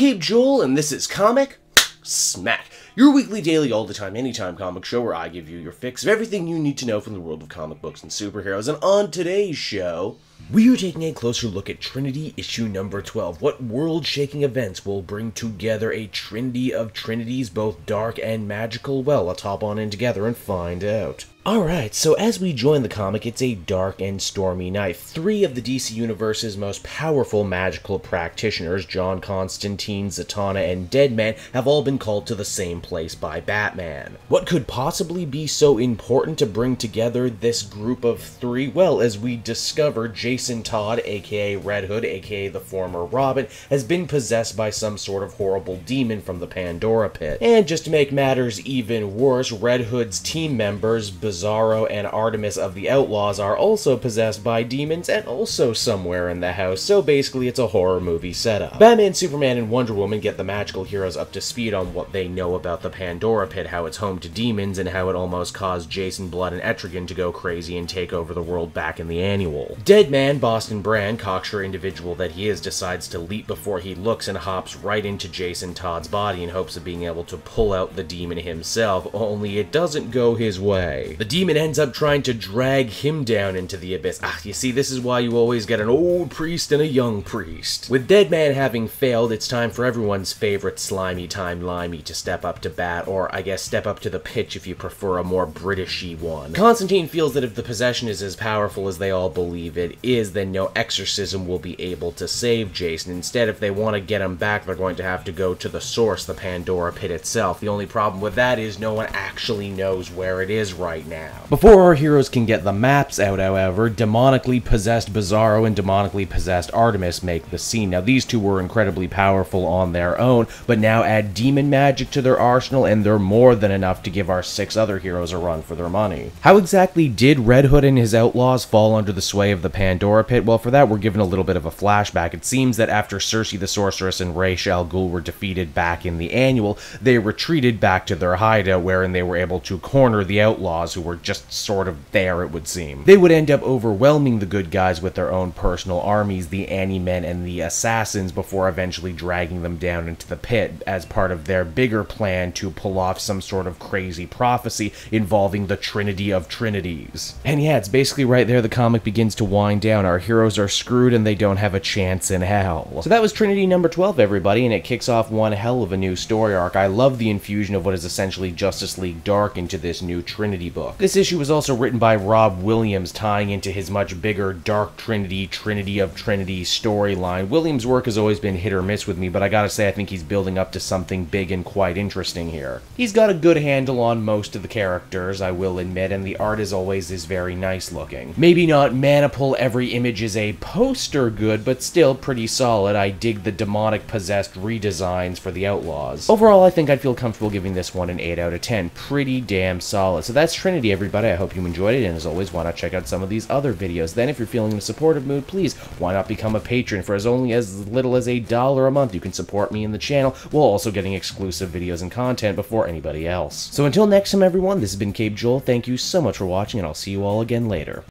Cape Joel, and this is Comic Smack, your weekly, daily, all-the-time, anytime comic show where I give you your fix of everything you need to know from the world of comic books and superheroes. And on today's show, we are taking a closer look at Trinity issue number 12. What world-shaking events will bring together a trinity of trinities, both dark and magical? Well, let's hop on in together and find out. Alright, so as we join the comic, it's a dark and stormy night. Three of the DC Universe's most powerful magical practitioners, John Constantine, Zatanna, and Deadman, have all been called to the same place by Batman. What could possibly be so important to bring together this group of three? Well, as we discover, Jason Todd, aka Red Hood, aka the former Robin, has been possessed by some sort of horrible demon from the Pandora Pit. And just to make matters even worse, Red Hood's team members, Bizarro and Artemis of the Outlaws, are also possessed by demons and also somewhere in the house, so basically it's a horror movie setup. Batman, Superman, and Wonder Woman get the magical heroes up to speed on what they know about the Pandora Pit, how it's home to demons, and how it almost caused Jason Blood and Etrigan to go crazy and take over the world back in the annual. Deadman, Boston Brand, cocksure individual that he is, decides to leap before he looks and hops right into Jason Todd's body in hopes of being able to pull out the demon himself, only it doesn't go his way. The demon ends up trying to drag him down into the abyss. You see, this is why you always get an old priest and a young priest. With Deadman having failed, it's time for everyone's favorite slimy time limey to step up to bat, or I guess step up to the pitch if you prefer a more Britishy one. Constantine feels that if the possession is as powerful as they all believe it is, then no exorcism will be able to save Jason. Instead, if they want to get him back, they're going to have to go to the source, the Pandora Pit itself. The only problem with that is no one actually knows where it is right now. Before our heroes can get the maps out, however, demonically possessed Bizarro and demonically possessed Artemis make the scene. Now, these two were incredibly powerful on their own, but now add demon magic to their arsenal, and they're more than enough to give our 6 other heroes a run for their money. How exactly did Red Hood and his outlaws fall under the sway of the Pandora Pit? Well, for that, we're given a little bit of a flashback. It seems that after Circe the Sorceress and Ra's al Ghul were defeated back in the annual, they retreated back to their hideout, wherein they were able to corner the outlaws, who were just sort of there, it would seem. They would end up overwhelming the good guys with their own personal armies, the Anti-Men and the Assassins, before eventually dragging them down into the pit as part of their bigger plan to pull off some sort of crazy prophecy involving the Trinity of Trinities. And yeah, it's basically right there the comic begins to wind down. Our heroes are screwed and they don't have a chance in hell. So that was Trinity number 12, everybody, and it kicks off one hell of a new story arc. I love the infusion of what is essentially Justice League Dark into this new Trinity book. This issue was also written by Rob Williams, tying into his much bigger Dark Trinity, Trinity of Trinities storyline. Williams' work has always been hit or miss with me, but I gotta say I think he's building up to something big and quite interesting here. He's got a good handle on most of the characters, I will admit, and the art as always is very nice looking. Maybe not maniple every image is a poster good, but still pretty solid. I dig the demonic possessed redesigns for the Outlaws. Overall, I think I'd feel comfortable giving this one an 8 out of 10. Pretty damn solid. So that's Trinity, everybody. I hope you enjoyed it, and as always, why not check out some of these other videos? Then, if you're feeling in a supportive mood, please, why not become a patron? For as only as little as $1 a month, you can support me in the channel, while also getting exclusive videos and content before anybody else. So until next time, everyone, this has been Cape Joel. Thank you so much for watching, and I'll see you all again later.